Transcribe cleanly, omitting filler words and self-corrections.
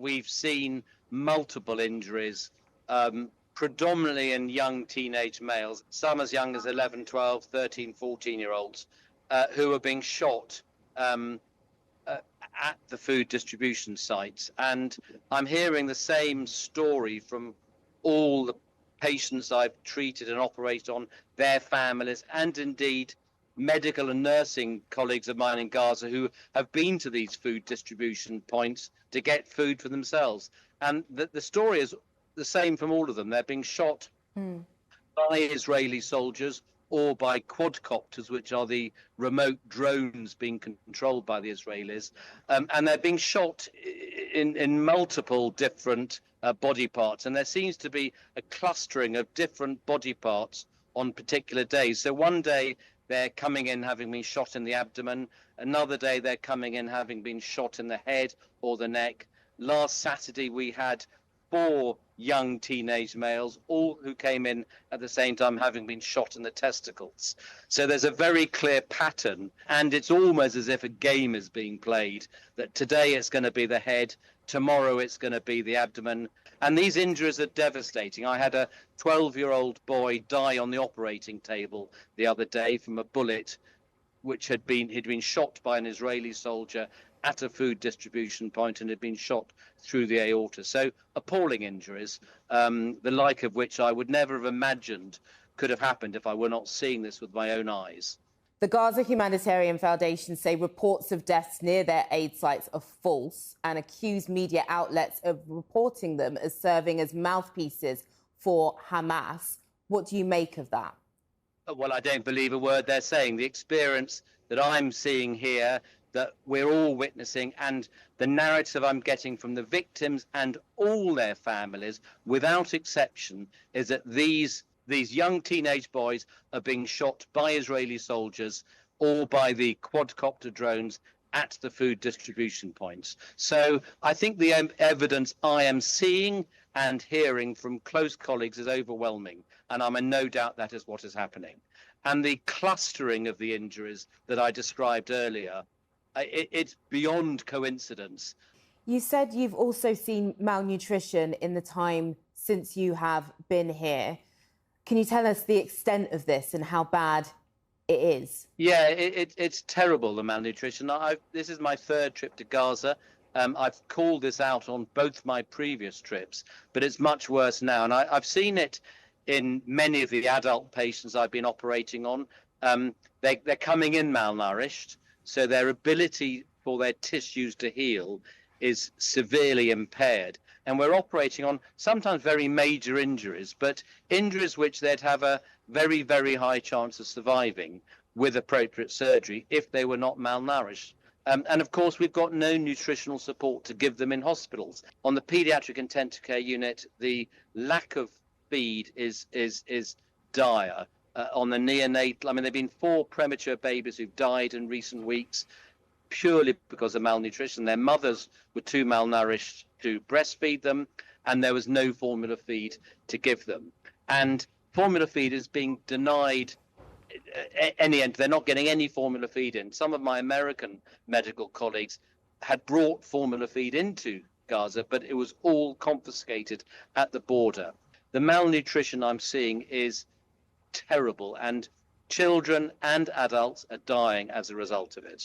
we've seen multiple injuries, predominantly in young teenage males, some as young as 11, 12, 13, 14-year-olds, who are being shot at the food distribution sites. And I'm hearing the same story from all the patients I've treated and operated on, their families, and indeed medical and nursing colleagues of mine in Gaza who have been to these food distribution points to get food for themselves. And the story is the same from all of them. They're being shot by Israeli soldiers or by quadcopters, which are the remote drones being controlled by the Israelis. And they're being shot in multiple different body parts. And there seems to be a clustering of different body parts on particular days. So one day they're coming in having been shot in the abdomen. Another day they're coming in having been shot in the head or the neck. Last Saturday we had 4 young teenage males, all who came in at the same time having been shot in the testicles. So there's a very clear pattern, and it's almost as if a game is being played, that today it's going to be the head, tomorrow it's going to be the abdomen. And these injuries are devastating. I had a 12-year-old boy die on the operating table the other day from a bullet which he'd been shot by an Israeli soldier at a food distribution point and had been shot through the aorta. So appalling injuries, the like of which I would never have imagined could have happened if I were not seeing this with my own eyes. The Gaza Humanitarian Foundation say reports of deaths near their aid sites are false and accuse media outlets of reporting them as serving as mouthpieces for Hamas. What do you make of that? Well, I don't believe a word they're saying. The experience that I'm seeing here, that we're all witnessing, and the narrative I'm getting from the victims and all their families, without exception, is that these young teenage boys are being shot by Israeli soldiers or by the quadcopter drones at the food distribution points. So I think the evidence I am seeing and hearing from close colleagues is overwhelming, and I'm in no doubt that is what is happening. And the clustering of the injuries that I described earlier, it's beyond coincidence. You said you've also seen malnutrition in the time since you have been here. Can you tell us the extent of this and how bad it is? Yeah, it's terrible, the malnutrition. This is my 3rd trip to Gaza. I've called this out on both my previous trips, but it's much worse now. And I've seen it in many of the adult patients I've been operating on. They're coming in malnourished, so their ability for their tissues to heal is severely impaired. And we're operating on sometimes very major injuries, but injuries which they'd have a very, very high chance of surviving with appropriate surgery if they were not malnourished. And of course, we've got no nutritional support to give them in hospitals. On the paediatric intensive care unit, the lack of feed is dire. On the neonatal, I mean, there have been 4 premature babies who've died in recent weeks purely because of malnutrition. Their mothers were too malnourished to breastfeed them, and there was no formula feed to give them. And formula feed is being denied any end. They're not getting any formula feed in. Some of my American medical colleagues had brought formula feed into Gaza, but it was all confiscated at the border. The malnutrition I'm seeing is terrible, and children and adults are dying as a result of it.